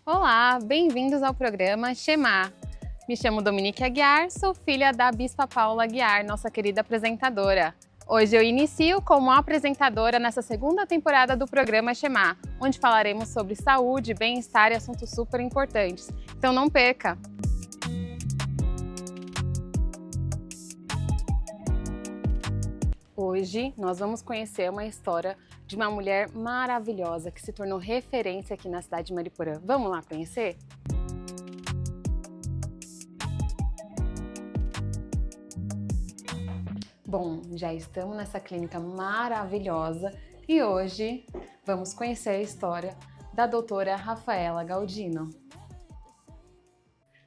Olá, bem-vindos ao programa Shema. Me chamo Dominique Aguiar, sou filha da Bispa Paula Aguiar, nossa querida apresentadora. Hoje eu inicio como apresentadora nessa segunda temporada do programa Shema, onde falaremos sobre saúde, bem-estar e assuntos super importantes. Então não perca! Hoje nós vamos conhecer uma história de uma mulher maravilhosa que se tornou referência aqui na cidade de Mariporã. Vamos lá conhecer? Bom, já estamos nessa clínica maravilhosa e hoje vamos conhecer a história da doutora Rafaela Galdino.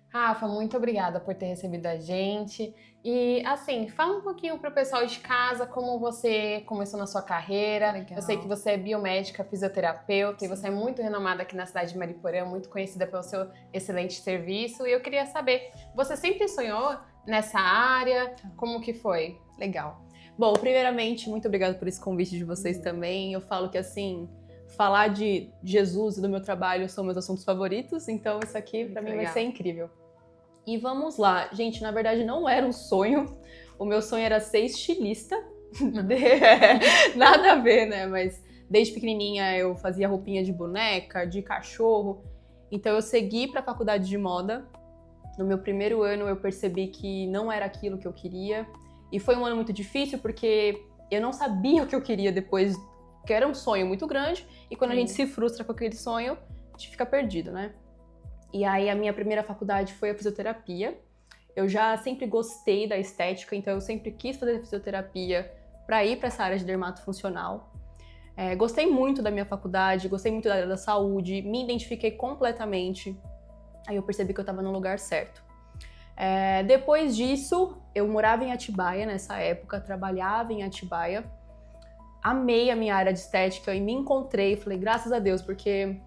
Rafa, muito obrigada por ter recebido a gente. E assim, fala um pouquinho para o pessoal de casa como você começou na sua carreira. Legal. Eu sei que você é biomédica, fisioterapeuta, e você é muito renomada aqui na cidade de Mariporã, muito conhecida pelo seu excelente serviço. E eu queria saber, você sempre sonhou nessa área? Como que foi? Legal. Bom, primeiramente, muito obrigada por esse convite de vocês também. Eu falo que, assim, falar de Jesus e do meu trabalho são meus assuntos favoritos, então isso aqui pra mim vai ser incrível. E vamos lá. Gente, na verdade não era um sonho. O meu sonho era ser estilista. Nada a ver, né? Mas desde pequenininha eu fazia roupinha de boneca, de cachorro. Então eu segui pra faculdade de moda. No meu primeiro ano eu percebi que não era aquilo que eu queria. E foi um ano muito difícil porque eu não sabia o que eu queria depois, que era um sonho muito grande. E quando a gente se frustra com aquele sonho, a gente fica perdido, né? E aí a minha primeira faculdade foi a fisioterapia. Eu já sempre gostei da estética, então eu sempre quis fazer fisioterapia para ir para essa área de dermatofuncional. Gostei muito da minha faculdade, gostei muito da área da saúde, me identifiquei completamente. Aí eu percebi que eu estava no lugar certo. Depois disso, eu morava em Atibaia nessa época, trabalhava em Atibaia. Amei a minha área de estética e me encontrei, falei, graças a Deus, porque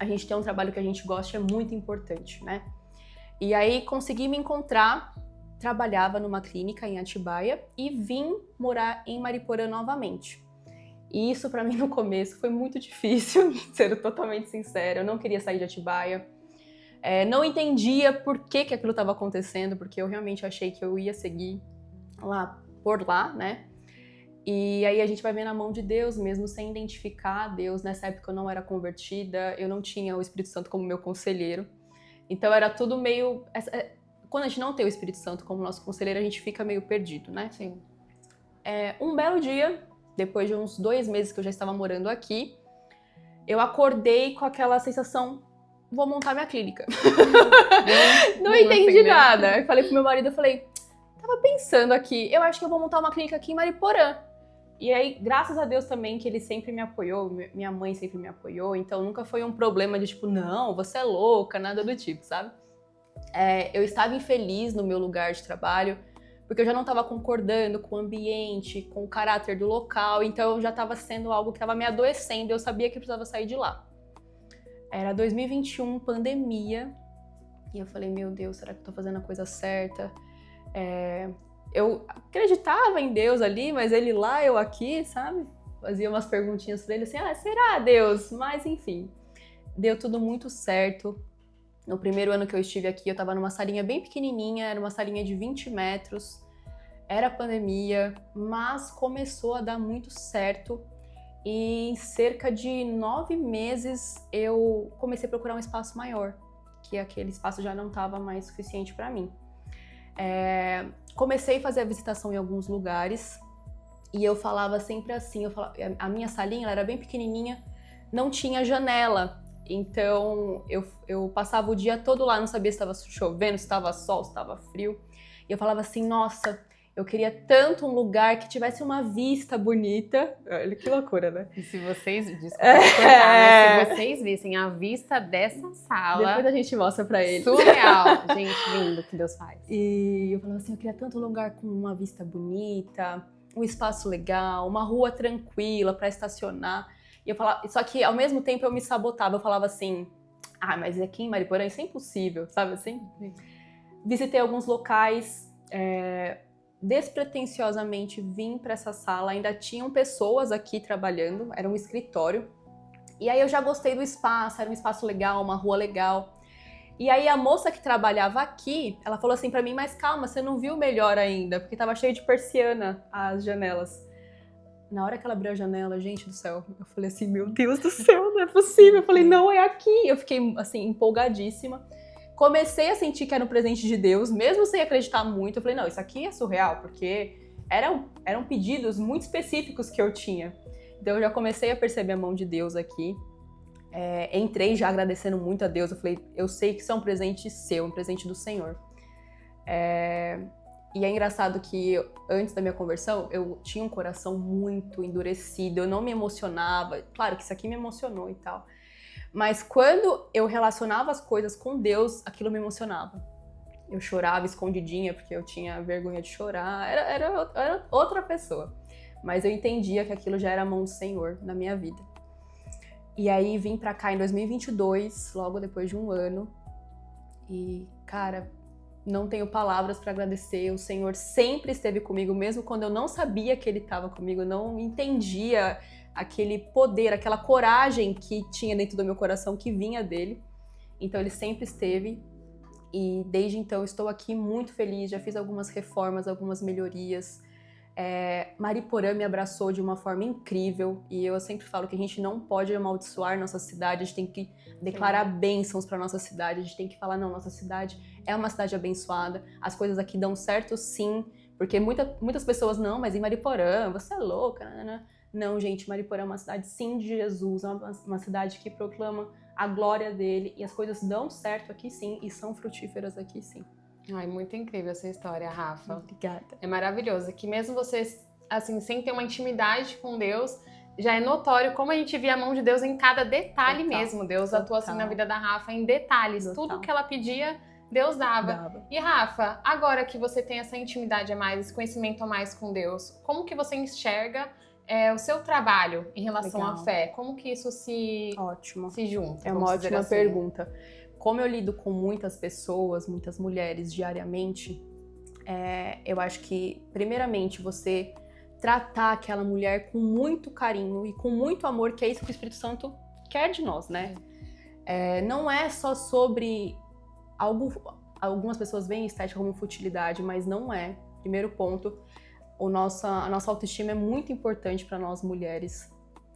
a gente ter um trabalho que a gente gosta é muito importante, né? E aí consegui me encontrar, trabalhava numa clínica em Atibaia e vim morar em Mariporã novamente. E isso pra mim no começo foi muito difícil, sendo totalmente sincera, eu não queria sair de Atibaia. Não entendia por que aquilo estava acontecendo, porque eu realmente achei que eu ia seguir por lá, né? E aí a gente vai ver na mão de Deus mesmo, sem identificar Deus. Nessa época eu não era convertida, eu não tinha o Espírito Santo como meu conselheiro. Então era tudo meio... Quando a gente não tem o Espírito Santo como nosso conselheiro, a gente fica meio perdido, né? Sim. Um belo dia, depois de uns 2 meses que eu já estava morando aqui, eu acordei com aquela sensação, vou montar minha clínica. Não entendi nada. Eu falei pro meu marido, tava pensando aqui, eu acho que eu vou montar uma clínica aqui em Mariporã. E aí, graças a Deus também, que ele sempre me apoiou, minha mãe sempre me apoiou, então nunca foi um problema de tipo, não, você é louca, nada do tipo, sabe? Eu estava infeliz no meu lugar de trabalho, porque eu já não estava concordando com o ambiente, com o caráter do local, então já estava sendo algo que estava me adoecendo, eu sabia que eu precisava sair de lá. Era 2021, pandemia, e eu falei, meu Deus, será que eu tô fazendo a coisa certa? Eu acreditava em Deus ali, mas ele lá, eu aqui, sabe? Fazia umas perguntinhas pra ele assim, será Deus? Mas enfim, deu tudo muito certo. No primeiro ano que eu estive aqui, eu tava numa salinha bem pequenininha, era uma salinha de 20 metros, era pandemia, mas começou a dar muito certo. E em cerca de 9 meses eu comecei a procurar um espaço maior, que aquele espaço já não estava mais suficiente para mim. Comecei a fazer a visitação em alguns lugares e eu falava sempre assim, a minha salinha ela era bem pequenininha, não tinha janela, então eu passava o dia todo lá, não sabia se estava chovendo, se estava sol, se estava frio, e eu falava assim, nossa, eu queria tanto um lugar que tivesse uma vista bonita. Olha que loucura, né? E se vocês... Desculpa cortar, mas se vocês vissem a vista dessa sala... Depois a gente mostra pra eles. Surreal. Gente, lindo que Deus faz. E eu falava assim, eu queria tanto um lugar com uma vista bonita, um espaço legal, uma rua tranquila pra estacionar. E eu falava... Só que ao mesmo tempo eu me sabotava. Eu falava assim, mas aqui em Mariporã isso é impossível, sabe assim? Visitei alguns locais... despretensiosamente vim para essa sala, ainda tinham pessoas aqui trabalhando, era um escritório, E aí eu já gostei do espaço, era um espaço legal, uma rua legal. E aí a moça que trabalhava aqui, ela falou assim pra mim, mas calma, você não viu melhor ainda, porque tava cheio de persiana as janelas. Na hora que ela abriu a janela, gente do céu, eu falei assim, meu Deus do céu, não é possível. Eu falei, não, é aqui. Eu fiquei, assim, empolgadíssima. Comecei a sentir que era um presente de Deus, mesmo sem acreditar muito. Eu falei, não, isso aqui é surreal, porque eram pedidos muito específicos que eu tinha. Então eu já comecei a perceber a mão de Deus aqui. Entrei já agradecendo muito a Deus. Eu falei, eu sei que isso é um presente seu, um presente do Senhor. E é engraçado que antes da minha conversão, eu tinha um coração muito endurecido, eu não me emocionava. Claro que isso aqui me emocionou e tal. Mas quando eu relacionava as coisas com Deus, aquilo me emocionava. Eu chorava escondidinha porque eu tinha vergonha de chorar. Era outra pessoa. Mas eu entendia que aquilo já era a mão do Senhor na minha vida. E aí vim pra cá em 2022, logo depois de um ano. E, cara, não tenho palavras para agradecer. O Senhor sempre esteve comigo, mesmo quando eu não sabia que Ele estava comigo, eu não entendia aquele poder, aquela coragem que tinha dentro do meu coração, que vinha dele. Então Ele sempre esteve. E desde então estou aqui muito feliz, já fiz algumas reformas, algumas melhorias. Mariporã me abraçou de uma forma incrível e eu sempre falo que a gente não pode amaldiçoar nossa cidade, a gente tem que declarar bênçãos para nossa cidade, a gente tem que falar, não, nossa cidade é uma cidade abençoada, as coisas aqui dão certo sim, porque muitas pessoas, não, mas em Mariporã, você é louca, né? Não, gente, Mariporã é uma cidade sim de Jesus, é uma cidade que proclama a glória dele e as coisas dão certo aqui sim e são frutíferas aqui sim. Ai, muito incrível essa história, Rafa. Obrigada. É maravilhoso, que mesmo você, assim, sem ter uma intimidade com Deus, já é notório como a gente via a mão de Deus em cada detalhe mesmo. Deus atua assim na vida da Rafa em detalhes. Tudo que ela pedia, Deus dava. E Rafa, agora que você tem essa intimidade a mais, esse conhecimento a mais com Deus, como que você enxerga o seu trabalho em relação à fé? Como que isso se junta? É uma ótima pergunta. Como eu lido com muitas pessoas, muitas mulheres diariamente, eu acho que, primeiramente, você tratar aquela mulher com muito carinho e com muito amor, que é isso que o Espírito Santo quer de nós, né? Não é só sobre algumas pessoas veem estética como futilidade, mas não é. Primeiro ponto, a nossa autoestima é muito importante para nós mulheres.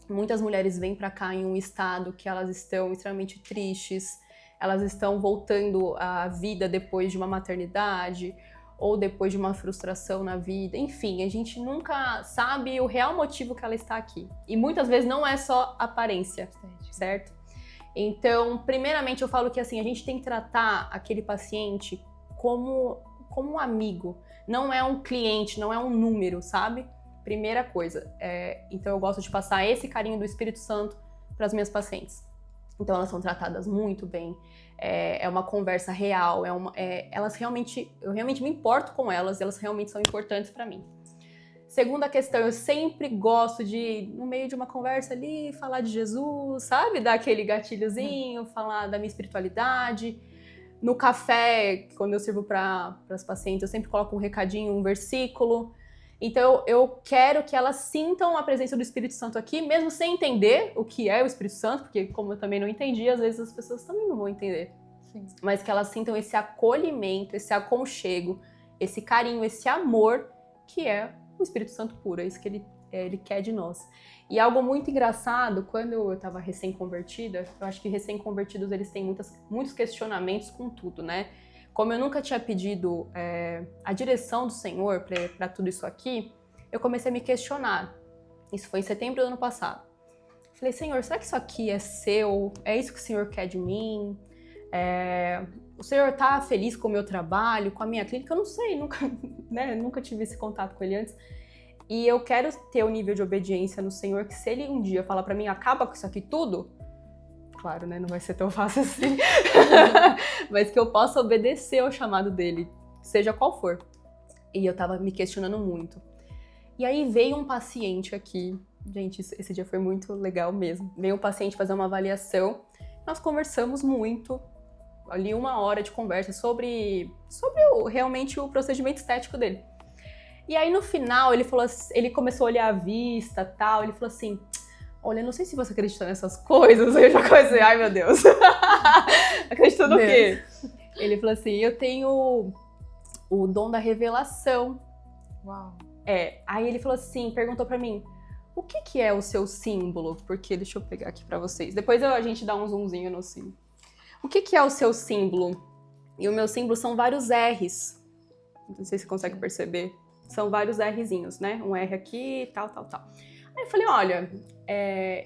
Muitas mulheres vêm para cá em um estado que elas estão extremamente tristes, elas estão voltando à vida depois de uma maternidade ou depois de uma frustração na vida. Enfim, a gente nunca sabe o real motivo que ela está aqui. E muitas vezes não é só aparência, certo? Então, primeiramente eu falo que assim, a gente tem que tratar aquele paciente como um amigo. Não é um cliente, não é um número, sabe? Primeira coisa. Então eu gosto de passar esse carinho do Espírito Santo para as minhas pacientes. Então elas são tratadas muito bem, é uma conversa real, eu realmente me importo com elas, elas realmente são importantes para mim. Segunda questão, eu sempre gosto de, no meio de uma conversa ali, falar de Jesus, sabe? Dar aquele gatilhozinho, falar da minha espiritualidade. No café, quando eu sirvo para as pacientes, eu sempre coloco um recadinho, um versículo. Então, eu quero que elas sintam a presença do Espírito Santo aqui, mesmo sem entender o que é o Espírito Santo, porque como eu também não entendi, às vezes as pessoas também não vão entender. Sim. Mas que elas sintam esse acolhimento, esse aconchego, esse carinho, esse amor, que é o Espírito Santo puro, é isso que ele quer de nós. E algo muito engraçado, quando eu estava recém-convertida, eu acho que recém-convertidos eles têm muitos questionamentos com tudo, né? Como eu nunca tinha pedido a direção do Senhor para tudo isso aqui, eu comecei a me questionar. Isso foi em setembro do ano passado. Falei, Senhor, será que isso aqui é seu? É isso que o Senhor quer de mim? O Senhor tá feliz com o meu trabalho, com a minha clínica? Eu não sei, nunca tive esse contato com ele antes. E eu quero ter o nível de obediência no Senhor, que se Ele um dia falar para mim, acaba com isso aqui tudo, claro, né? Não vai ser tão fácil assim. Mas que eu possa obedecer ao chamado dele, seja qual for. E eu tava me questionando muito. E aí veio um paciente aqui. Gente, esse dia foi muito legal mesmo. Veio um paciente fazer uma avaliação. Nós conversamos muito. Ali 1 hora de conversa sobre realmente o procedimento estético dele. E aí no final ele começou a olhar a vista e tal. Ele falou assim... olha, não sei se você acredita nessas coisas. Aí eu já comecei, ai meu Deus. Acredita no quê? Ele falou assim, eu tenho o dom da revelação. Uau. Aí ele falou assim, perguntou pra mim, o que é o seu símbolo? Porque, deixa eu pegar aqui pra vocês. Depois a gente dá um zoomzinho no símbolo. O que é o seu símbolo? E o meu símbolo são vários R's. Não sei se você consegue perceber. São vários Rzinhos, né? Um R aqui, tal. Aí eu falei, olha,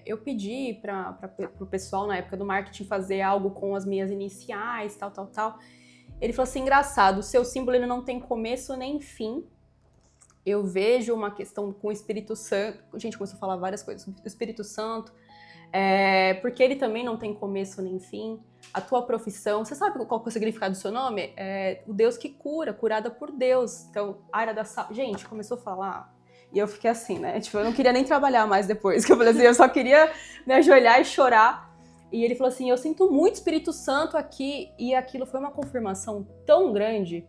eu pedi pro pessoal na época do marketing fazer algo com as minhas iniciais, tal. Ele falou assim, engraçado, o seu símbolo ele não tem começo nem fim. Eu vejo uma questão com o Espírito Santo. A gente começou a falar várias coisas. O Espírito Santo, porque ele também não tem começo nem fim. A tua profissão, você sabe qual é o significado do seu nome? É o Deus que cura, curada por Deus. Então, área da saúde. Gente, começou a falar e eu fiquei assim, né? Tipo, eu não queria nem trabalhar mais depois. Que eu falei assim, eu só queria me ajoelhar e chorar. E ele falou assim, eu sinto muito Espírito Santo aqui. E aquilo foi uma confirmação tão grande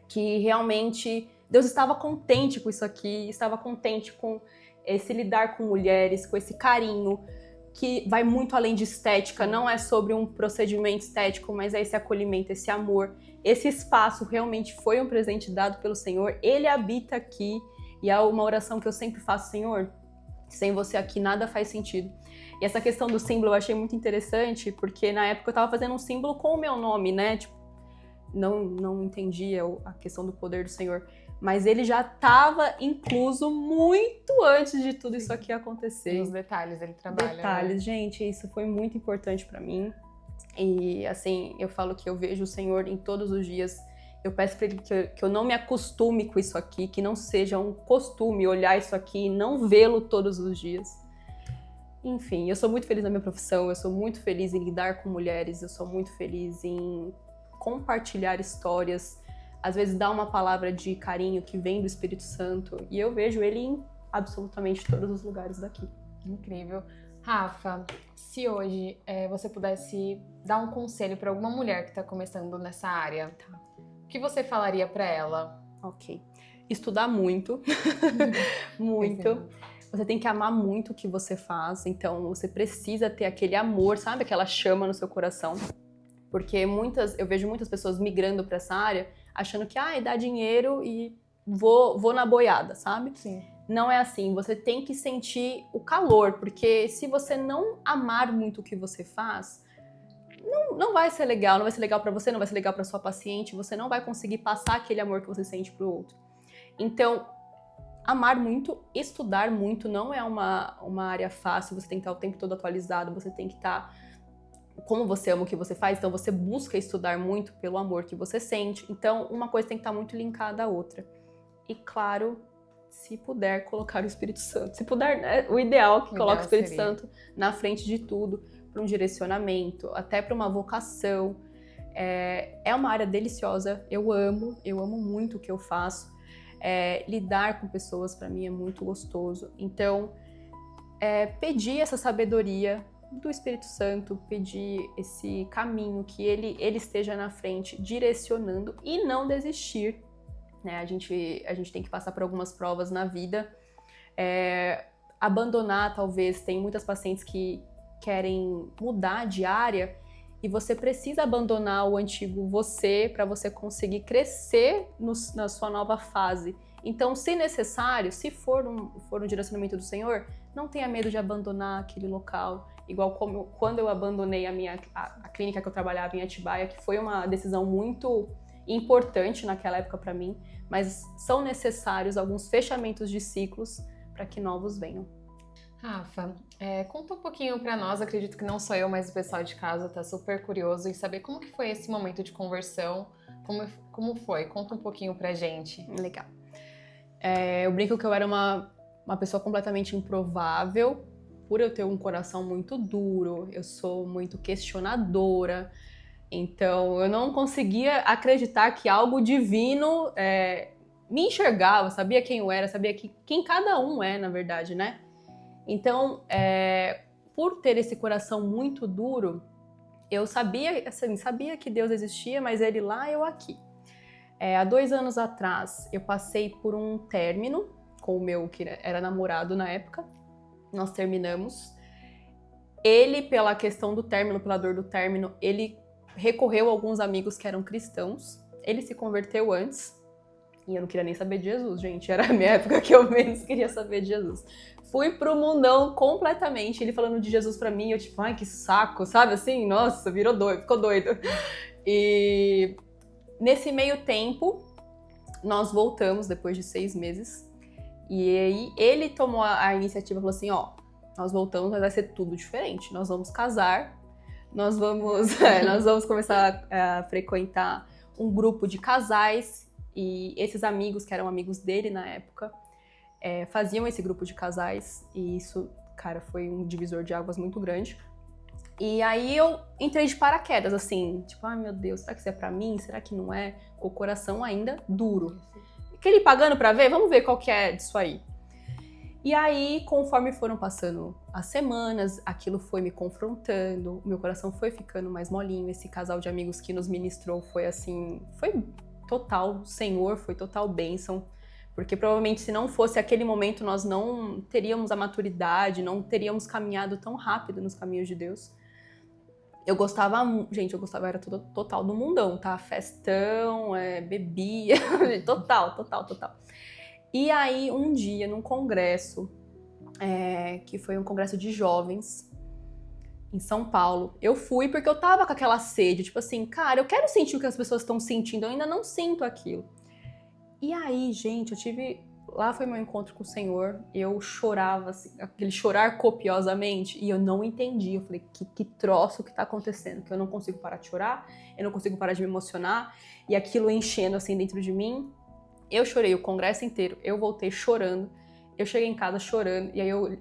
que realmente Deus estava contente com isso aqui, estava contente com esse lidar com mulheres, com esse carinho, que vai muito além de estética, não é sobre um procedimento estético, mas é esse acolhimento, esse amor. Esse espaço realmente foi um presente dado pelo Senhor, Ele habita aqui, e é uma oração que eu sempre faço, Senhor, sem você aqui nada faz sentido. E essa questão do símbolo eu achei muito interessante, porque na época eu estava fazendo um símbolo com o meu nome, né? Tipo, não entendia a questão do poder do Senhor. Mas ele já estava incluso muito antes de tudo isso aqui acontecer. Nos detalhes ele trabalha. Detalhes, né? Gente, isso foi muito importante para mim. E assim, eu falo que eu vejo o Senhor em todos os dias. Eu peço para ele que eu não me acostume com isso aqui, que não seja um costume olhar isso aqui e não vê-lo todos os dias. Enfim, eu sou muito feliz na minha profissão, eu sou muito feliz em lidar com mulheres, eu sou muito feliz em compartilhar histórias, às vezes dar uma palavra de carinho que vem do Espírito Santo, e eu vejo ele em absolutamente todos os lugares daqui. Incrível. Rafa, se hoje você pudesse dar um conselho para alguma mulher que está começando nessa área, o que você falaria para ela? Ok. Estudar muito. Muito. Você tem que amar muito o que você faz, então você precisa ter aquele amor, sabe? Aquela chama no seu coração. Porque eu vejo muitas pessoas migrando para essa área, achando que, dá dinheiro e vou na boiada, sabe? Sim. Não é assim, você tem que sentir o calor, porque se você não amar muito o que você faz, não vai ser legal, não vai ser legal para você, não vai ser legal para sua paciente, você não vai conseguir passar aquele amor que você sente pro outro. Então, amar muito, estudar muito, não é uma área fácil, você tem que estar o tempo todo atualizado, você tem que estar... Como você ama o que você faz, então você busca estudar muito pelo amor que você sente. Então, uma coisa tem que estar muito linkada à outra. E, claro, se puder, colocar o Espírito Santo. Se puder, o ideal é que coloque o Espírito Santo na frente de tudo, para um direcionamento, até para uma vocação. É uma área deliciosa, eu amo muito o que eu faço. Lidar com pessoas, para mim, é muito gostoso. Então, pedir essa sabedoria do Espírito Santo, pedir esse caminho, que ele esteja na frente, direcionando e não desistir, né? A gente tem que passar por algumas provas na vida, abandonar, talvez, tem muitas pacientes que querem mudar de área e você precisa abandonar o antigo você para você conseguir crescer na sua nova fase. Então, se necessário, se for um direcionamento do Senhor, não tenha medo de abandonar aquele local. Igual como quando eu abandonei a clínica que eu trabalhava em Atibaia, que foi uma decisão muito importante naquela época para mim, mas são necessários alguns fechamentos de ciclos para que novos venham. Rafa, conta um pouquinho para nós, acredito que não só eu, mas o pessoal de casa tá super curioso em saber como que foi esse momento de conversão, como foi? Conta um pouquinho pra gente. Legal. Eu brinco que eu era uma pessoa completamente improvável, por eu ter um coração muito duro, eu sou muito questionadora, então eu não conseguia acreditar que algo divino me enxergava, sabia quem eu era, sabia quem cada um é, na verdade, né? Então, por ter esse coração muito duro, eu sabia que Deus existia, mas Ele lá, eu aqui. Há 2 anos atrás, eu passei por um término com o meu, que era namorado na época. Nós terminamos. Ele, pela questão do término, pela dor do término, ele recorreu a alguns amigos que eram cristãos. Ele se converteu antes. E eu não queria nem saber de Jesus, gente. Era a minha época que eu menos queria saber de Jesus. Fui pro mundão completamente. Ele falando de Jesus pra mim, eu tipo, ai, que saco, sabe assim? Nossa, virou doido, ficou doido. E nesse meio tempo, nós voltamos depois de 6 meses. E aí ele tomou a iniciativa e falou assim, ó, nós voltamos, mas vai ser tudo diferente. Nós vamos casar, nós vamos começar a frequentar um grupo de casais. E esses amigos, que eram amigos dele na época, faziam esse grupo de casais. E isso, cara, foi um divisor de águas muito grande. E aí eu entrei de paraquedas, assim, tipo, ai meu Deus, será que isso é pra mim? Será que não é? Com o coração ainda duro. Aquele pagando pra ver? Vamos ver qual que é disso aí. E aí, conforme foram passando as semanas, aquilo foi me confrontando, o meu coração foi ficando mais molinho. Esse casal de amigos que nos ministrou foi assim, foi total Senhor, foi total bênção. Porque provavelmente se não fosse aquele momento, nós não teríamos a maturidade, não teríamos caminhado tão rápido nos caminhos de Deus. Eu gostava, gente, eu era total do mundão, tá? Festão, bebia, total. E aí, um dia, num congresso, que foi um congresso de jovens, em São Paulo, eu fui porque eu tava com aquela sede, tipo assim, cara, eu quero sentir o que as pessoas estão sentindo, eu ainda não sinto aquilo. E aí, gente, lá foi meu encontro com o Senhor, eu chorava, assim, aquele chorar copiosamente, e eu não entendi. Eu falei, que troço que tá acontecendo, que eu não consigo parar de chorar, eu não consigo parar de me emocionar, e aquilo enchendo assim dentro de mim. Eu chorei o congresso inteiro, eu voltei chorando, eu cheguei em casa chorando, e aí eu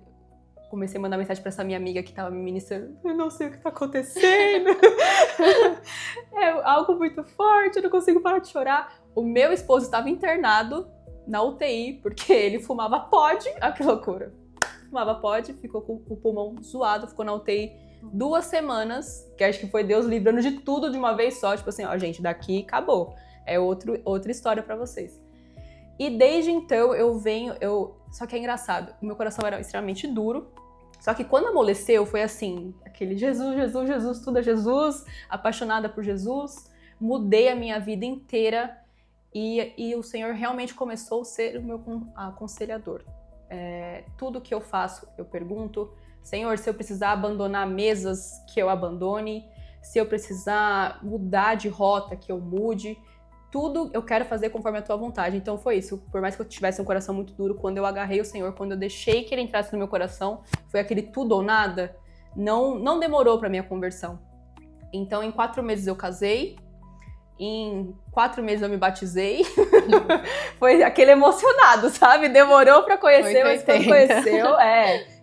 comecei a mandar mensagem pra essa minha amiga que tava me ministrando, eu não sei o que tá acontecendo, é algo muito forte, eu não consigo parar de chorar. O meu esposo estava internado na UTI, porque ele fumava pod, que loucura, fumava pod, ficou com o pulmão zoado, ficou na UTI 2 semanas, que acho que foi Deus livrando de tudo de uma vez só, tipo assim, ó, gente, daqui acabou, é outra história pra vocês. E desde então só que é engraçado, o meu coração era extremamente duro, só que quando amoleceu foi assim, aquele Jesus, tudo é Jesus, apaixonada por Jesus, mudei a minha vida inteira e o Senhor realmente começou a ser o meu aconselhador. Tudo que eu faço, eu pergunto, Senhor, se eu precisar abandonar mesas, que eu abandone, se eu precisar mudar de rota, que eu mude, tudo eu quero fazer conforme a tua vontade. Então foi isso, por mais que eu tivesse um coração muito duro, quando eu agarrei o Senhor, quando eu deixei que Ele entrasse no meu coração, foi aquele tudo ou nada, não demorou pra minha conversão. Então em 4 meses eu casei, em 4 meses eu me batizei, foi aquele emocionado, sabe? Demorou pra conhecer, mas quando conheceu,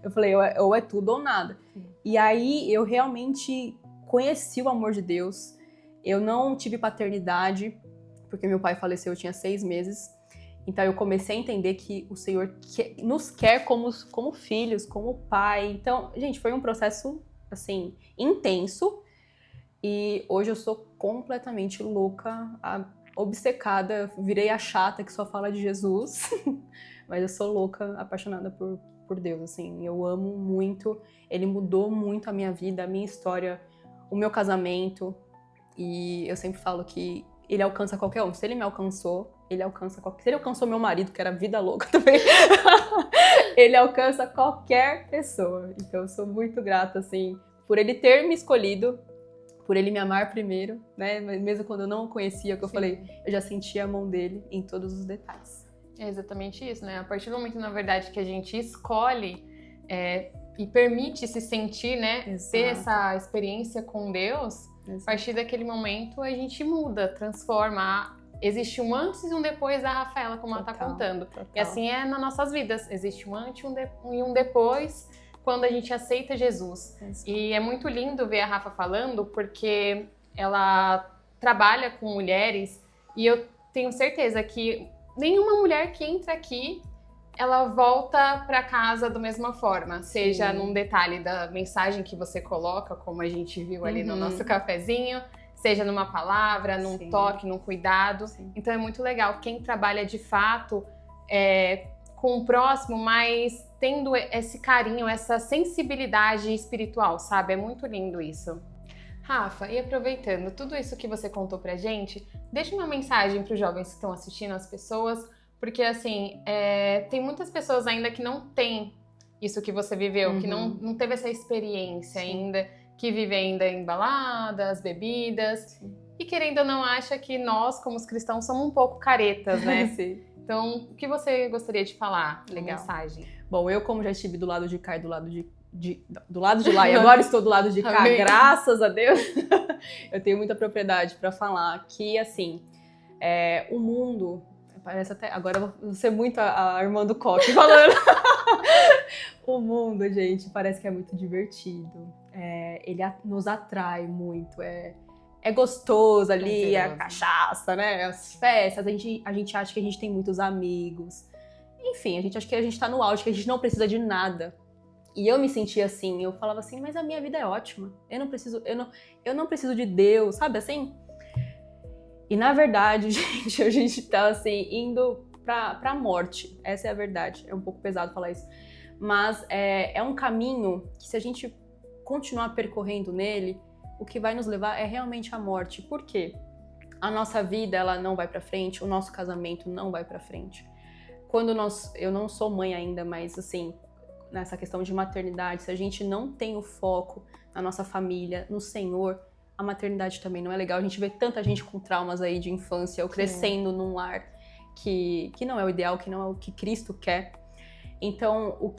eu falei, ou é tudo ou nada. E aí eu realmente conheci o amor de Deus, eu não tive paternidade, porque meu pai faleceu, eu tinha 6 meses. Então eu comecei a entender que o Senhor nos quer como filhos, como pai. Então, gente, foi um processo, assim, intenso. E hoje eu sou completamente louca, obcecada. Virei a chata que só fala de Jesus. Mas eu sou louca, apaixonada por Deus, assim. Eu amo muito. Ele mudou muito a minha vida, a minha história, o meu casamento. E eu sempre falo que Ele alcança qualquer um. Se Ele me alcançou, Ele alcança qualquer... Se Ele alcançou meu marido, que era vida louca também, Ele alcança qualquer pessoa. Então eu sou muito grata, assim, por Ele ter me escolhido, por Ele me amar primeiro, né? Mesmo quando eu não o conhecia, que eu falei, eu já sentia a mão dele em todos os detalhes. É exatamente isso, né? A partir do momento, na verdade, que a gente escolhe e permite se sentir, né? Exato. Ter essa experiência com Deus... A partir daquele momento a gente muda, transforma. Existe um antes e um depois da Rafaela, como ela tá contando. Total. E assim é nas nossas vidas. Existe um antes e um depois quando a gente aceita Jesus. E é muito lindo ver a Rafa falando, porque ela trabalha com mulheres e eu tenho certeza que nenhuma mulher que entra aqui ela volta para casa da mesma forma, seja num detalhe da mensagem que você coloca, como a gente viu ali no nosso cafezinho, seja numa palavra, num toque, num cuidado. Então é muito legal. Quem trabalha de fato com o próximo, mas tendo esse carinho, essa sensibilidade espiritual, sabe? É muito lindo isso. Rafa, e aproveitando tudo isso que você contou pra gente, deixa uma mensagem para os jovens que estão assistindo, as pessoas, porque assim, tem muitas pessoas ainda que não têm isso que você viveu, que não teve essa experiência ainda, que vive ainda em baladas, bebidas, e querendo ou não acha que nós, como os cristãos, somos um pouco caretas, né? Sim. Então, o que você gostaria de falar? Legal. Mensagem. Bom, eu como já estive do lado de cá e do lado de lá, e agora estou do lado de cá, graças a Deus, eu tenho muita propriedade para falar que, assim, o mundo, parece até, agora eu vou ser muito a irmã do Coque falando, o mundo, gente, parece que é muito divertido, ele nos atrai muito, é gostoso ali, a cachaça, né, as festas, a gente acha que a gente tem muitos amigos, enfim, a gente acha que a gente tá no auge, que a gente não precisa de nada. E eu me sentia assim, eu falava assim, mas a minha vida é ótima, eu não preciso de Deus, sabe assim? E na verdade, gente, a gente tá assim, indo pra morte, essa é a verdade, é um pouco pesado falar isso, mas é um caminho que se a gente continuar percorrendo nele, o que vai nos levar é realmente a morte. Por quê? A nossa vida, ela não vai pra frente, o nosso casamento não vai pra frente. Eu não sou mãe ainda, mas assim, nessa questão de maternidade, se a gente não tem o foco na nossa família, no Senhor, a maternidade também não é legal. A gente vê tanta gente com traumas aí de infância, ou crescendo num lar que não é o ideal, que não é o que Cristo quer. Então, o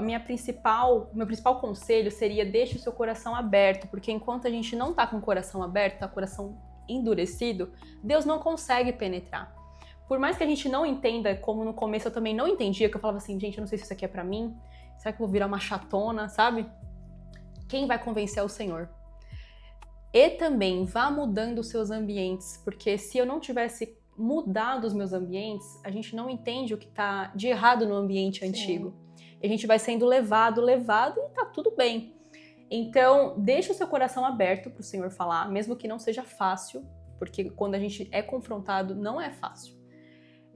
meu principal conselho seria: deixe o seu coração aberto, porque enquanto a gente não tá com o coração aberto, tá com o coração endurecido, Deus não consegue penetrar. Por mais que a gente não entenda, como no começo eu também não entendia, que eu falava assim, gente, eu não sei se isso aqui é pra mim, será que eu vou virar uma chatona, sabe? Quem vai convencer é o Senhor. E também vá mudando os seus ambientes, porque se eu não tivesse mudado os meus ambientes, a gente não entende o que tá de errado no ambiente antigo. E a gente vai sendo levado e tá tudo bem. Então, deixa o seu coração aberto pro Senhor falar, mesmo que não seja fácil, porque quando a gente é confrontado, não é fácil.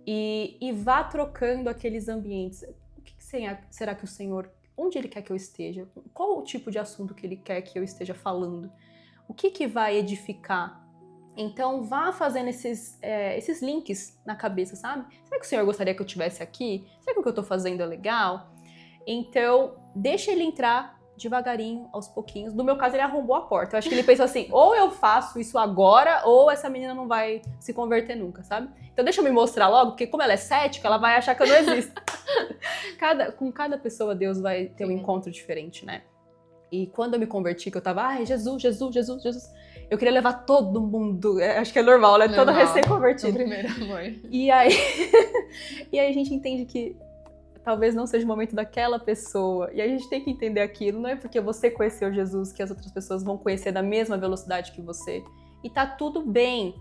E vá trocando aqueles ambientes. O que será que o Senhor, onde Ele quer que eu esteja? Qual o tipo de assunto que Ele quer que eu esteja falando? O que vai edificar? Então vá fazendo esses links na cabeça, sabe? Será que o Senhor gostaria que eu estivesse aqui? Será que o que eu tô fazendo é legal? Então deixa Ele entrar devagarinho, aos pouquinhos. No meu caso, ele arrombou a porta. Eu acho que ele pensou assim, ou eu faço isso agora, ou essa menina não vai se converter nunca, sabe? Então deixa eu me mostrar logo, porque como ela é cética, ela vai achar que eu não existo. Com cada pessoa, Deus vai ter um encontro diferente, né? E quando eu me converti, que eu tava, Jesus, eu queria levar todo mundo, acho que é normal, né? Todo recém-convertido. O primeiro amor. E aí a gente entende que talvez não seja o momento daquela pessoa. E a gente tem que entender aquilo. Não é porque você conheceu Jesus que as outras pessoas vão conhecer da mesma velocidade que você. E tá tudo bem.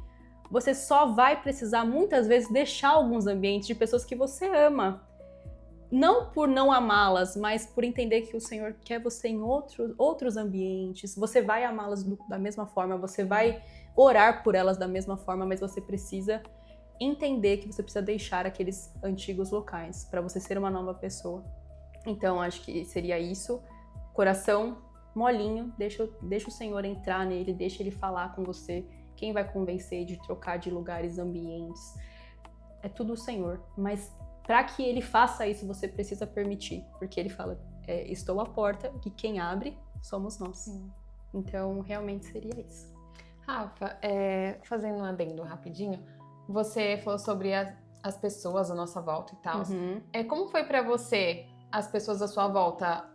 Você só vai precisar, muitas vezes, deixar alguns ambientes de pessoas que você ama. Não por não amá-las, mas por entender que o Senhor quer você em outros ambientes. Você vai amá-las da mesma forma, você vai orar por elas da mesma forma, mas você precisa entender que você precisa deixar aqueles antigos locais para você ser uma nova pessoa. Então, acho que seria isso. Coração molinho, deixa o Senhor entrar nele, deixa Ele falar com você. Quem vai convencer de trocar de lugares, ambientes? É tudo o Senhor. Mas para que Ele faça isso, você precisa permitir. Porque Ele fala, estou à porta e quem abre somos nós. Sim. Então, realmente seria isso. Rafa, fazendo um adendo rapidinho, você falou sobre as pessoas à nossa volta e tal. Como foi pra você, as pessoas à sua volta,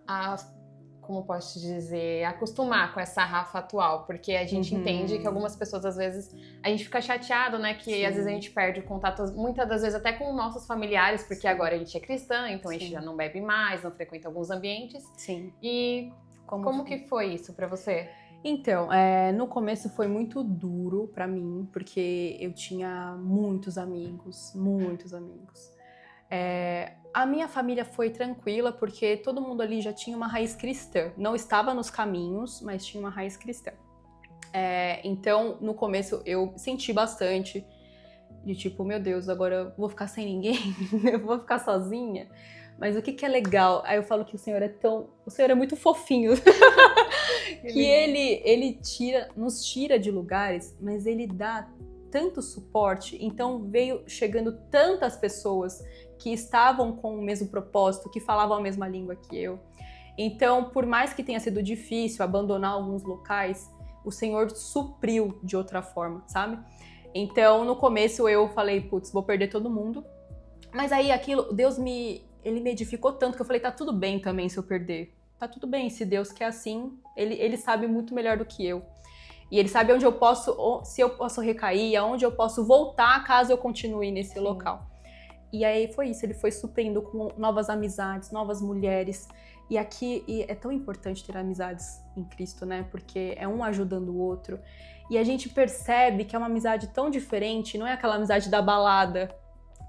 como posso te dizer, acostumar com essa Rafa atual? Porque a gente entende que algumas pessoas, às vezes, a gente fica chateado, né? Que às vezes a gente perde o contato, muitas das vezes até com nossos familiares, porque agora a gente é cristã, então a gente já não bebe mais, não frequenta alguns ambientes. Sim. E como que foi isso pra você? Então, no começo foi muito duro pra mim, porque eu tinha muitos amigos. A minha família foi tranquila, porque todo mundo ali já tinha uma raiz cristã. Não estava nos caminhos, mas tinha uma raiz cristã. Então, no começo, eu senti bastante de tipo, meu Deus, agora eu vou ficar sem ninguém, eu vou ficar sozinha. Mas o que é legal? Aí eu falo que o Senhor é muito fofinho. Que ele nos tira de lugares, mas ele dá tanto suporte. Então veio chegando tantas pessoas que estavam com o mesmo propósito, que falavam a mesma língua que eu. Então, por mais que tenha sido difícil abandonar alguns locais, o Senhor supriu de outra forma, sabe? Então, no começo eu falei, putz, vou perder todo mundo. Mas aí Deus ele me edificou tanto que eu falei, tá tudo bem também se eu perder. Tá tudo bem, se Deus quer assim, ele sabe muito melhor do que eu. E ele sabe se eu posso recair, aonde eu posso voltar caso eu continue nesse local. E aí foi isso, ele foi suprindo com novas amizades, novas mulheres. E é tão importante ter amizades em Cristo, né? Porque é um ajudando o outro. E a gente percebe que é uma amizade tão diferente, não é aquela amizade da balada,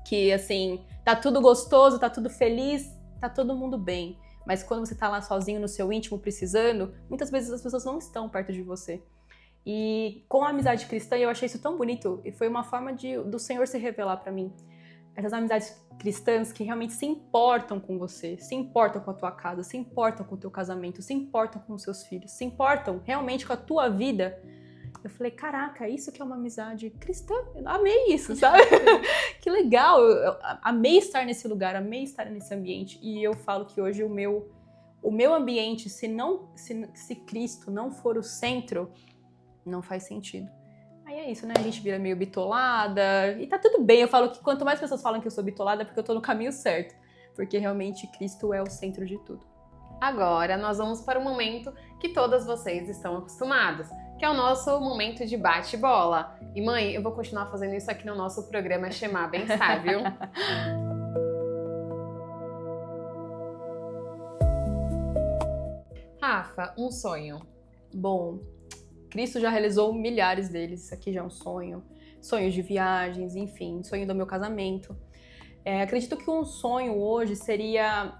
que assim, tá tudo gostoso, tá tudo feliz, tá todo mundo bem. Mas quando você tá lá sozinho no seu íntimo precisando, muitas vezes as pessoas não estão perto de você. E com a amizade cristã, eu achei isso tão bonito, e foi uma forma do Senhor se revelar pra mim. Essas amizades cristãs que realmente se importam com você, se importam com a tua casa, se importam com o teu casamento, se importam com os seus filhos, se importam realmente com a tua vida. Eu falei, caraca, isso que é uma amizade cristã? Eu amei isso, sabe? Que legal, eu amei estar nesse lugar, amei estar nesse ambiente. E eu falo que hoje o meu ambiente, se Cristo não for o centro, não faz sentido. Aí é isso, né? A gente vira meio bitolada. E tá tudo bem, eu falo que quanto mais pessoas falam que eu sou bitolada, é porque eu tô no caminho certo. Porque realmente Cristo é o centro de tudo. Agora nós vamos para o momento que todas vocês estão acostumados, que é o nosso momento de bate-bola. E mãe, eu vou continuar fazendo isso aqui no nosso programa Shema Bem-Estar, viu? Rafa, um sonho. Bom, Cristo já realizou milhares deles, isso aqui já é um sonho. Sonhos de viagens, enfim, sonho do meu casamento. Acredito que um sonho hoje seria...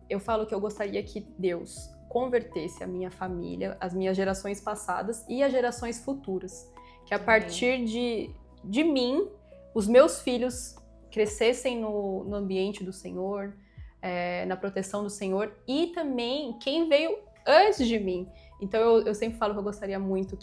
Eu falo que eu gostaria que Deus convertesse a minha família, as minhas gerações passadas e as gerações futuras. Que a partir de mim, os meus filhos crescessem no ambiente do Senhor, na proteção do Senhor, e também quem veio antes de mim. Então eu sempre falo que eu gostaria muito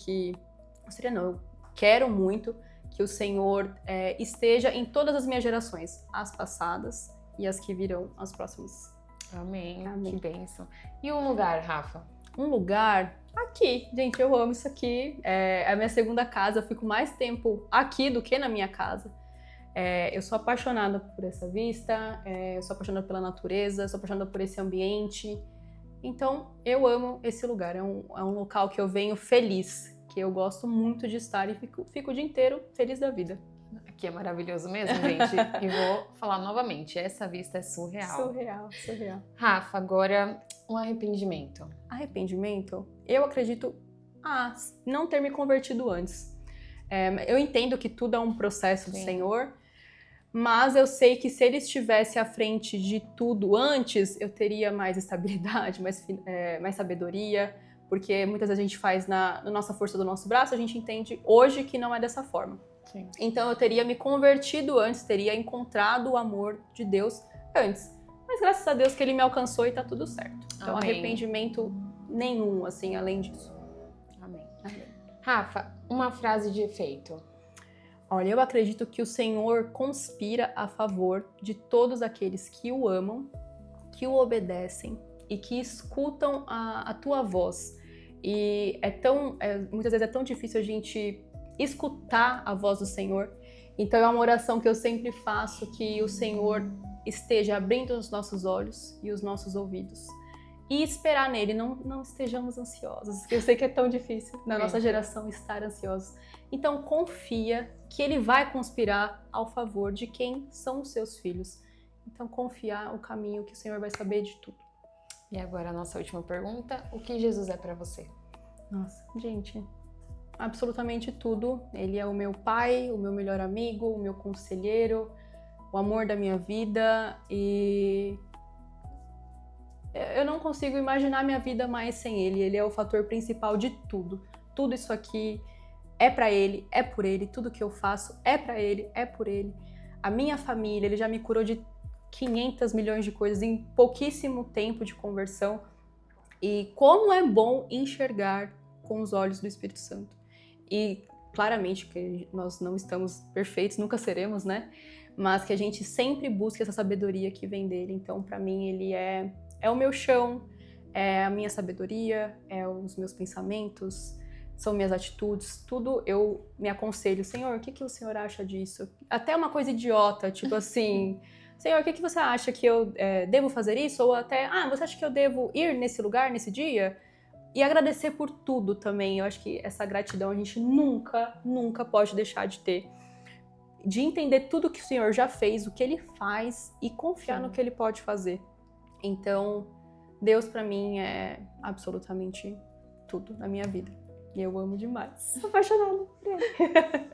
eu quero muito que o Senhor esteja em todas as minhas gerações, as passadas e as que virão, as próximas. Amém. Que bênção. E um lugar, Rafa? Um lugar? Aqui. Gente, eu amo isso aqui. É a minha segunda casa. Eu fico mais tempo aqui do que na minha casa. Eu sou apaixonada por essa vista. Eu sou apaixonada pela natureza. Sou apaixonada por esse ambiente. Então, eu amo esse lugar. É um local que eu venho feliz. Que eu gosto muito de estar e fico o dia inteiro feliz da vida. Aqui é maravilhoso mesmo, gente. E vou falar novamente, essa vista é surreal. Surreal. Rafa, agora um arrependimento. Arrependimento? Eu acredito não ter me convertido antes. Eu entendo que tudo é um processo do Senhor, mas eu sei que se Ele estivesse à frente de tudo antes, eu teria mais estabilidade, mais sabedoria, porque muitas vezes a gente faz na nossa força do nosso braço, a gente entende hoje que não é dessa forma. Sim. Então eu teria me convertido antes, teria encontrado o amor de Deus antes. Mas graças a Deus que Ele me alcançou e tá tudo certo. Então Amém. Arrependimento nenhum, assim, além disso. Amém. Rafa, uma frase de efeito. Olha, eu acredito que o Senhor conspira a favor de todos aqueles que o amam, que o obedecem e que escutam a tua voz. E muitas vezes é tão difícil a gente escutar a voz do Senhor. Então é uma oração que eu sempre faço, que o Senhor esteja abrindo os nossos olhos e os nossos ouvidos. E esperar nele, não estejamos ansiosos. Eu sei que é tão difícil na nossa geração estar ansiosos. Então confia que ele vai conspirar ao favor de quem são os seus filhos. Então confiar o caminho que o Senhor vai saber de tudo. E agora a nossa última pergunta, o que Jesus é pra você? Nossa, gente, absolutamente tudo. Ele é o meu pai, o meu melhor amigo, o meu conselheiro, o amor da minha vida, e eu não consigo imaginar minha vida mais sem ele. Ele é o fator principal de tudo. Tudo isso aqui é pra Ele, é por Ele, tudo que eu faço é pra Ele, é por Ele. A minha família, Ele já me curou de 500 milhões de coisas em pouquíssimo tempo de conversão. E como é bom enxergar com os olhos do Espírito Santo. E claramente que nós não estamos perfeitos, nunca seremos, né? Mas que a gente sempre busca essa sabedoria que vem dele. Então, para mim, ele é o meu chão, é a minha sabedoria, é os meus pensamentos, são minhas atitudes, tudo eu me aconselho. Senhor, o que o Senhor acha disso? Até uma coisa idiota, tipo assim... Senhor, o que você acha que eu devo fazer isso? Ou até, você acha que eu devo ir nesse lugar, nesse dia? E agradecer por tudo também. Eu acho que essa gratidão a gente nunca, nunca pode deixar de ter. De entender tudo que o Senhor já fez, o que Ele faz e confiar no que Ele pode fazer. Então, Deus pra mim é absolutamente tudo na minha vida. E eu amo demais. Tô apaixonada por Ele.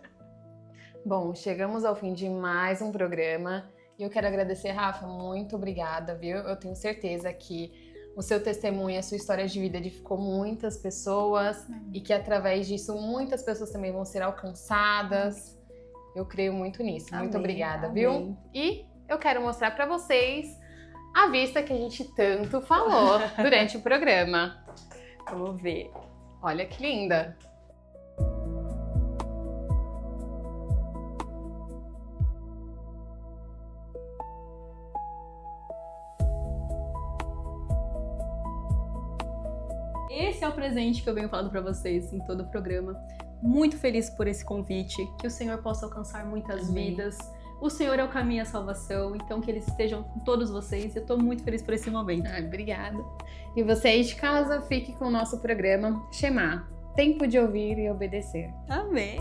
Bom, chegamos ao fim de mais um programa. E eu quero agradecer, Rafa, muito obrigada, viu? Eu tenho certeza que o seu testemunho, a sua história de vida edificou muitas pessoas e que através disso muitas pessoas também vão ser alcançadas. Eu creio muito nisso. Amém, muito obrigada, amém. Viu? E eu quero mostrar pra vocês a vista que a gente tanto falou durante o programa. Vamos ver. Olha que linda! Esse é o presente que eu venho falando pra vocês em todo o programa. Muito feliz por esse convite, que o Senhor possa alcançar muitas vidas. O Senhor é o caminho à salvação, então que eles estejam com todos vocês. Eu tô muito feliz por esse momento. Obrigada. E você aí de casa, fique com o nosso programa Shema, Tempo de Ouvir e Obedecer. Amém!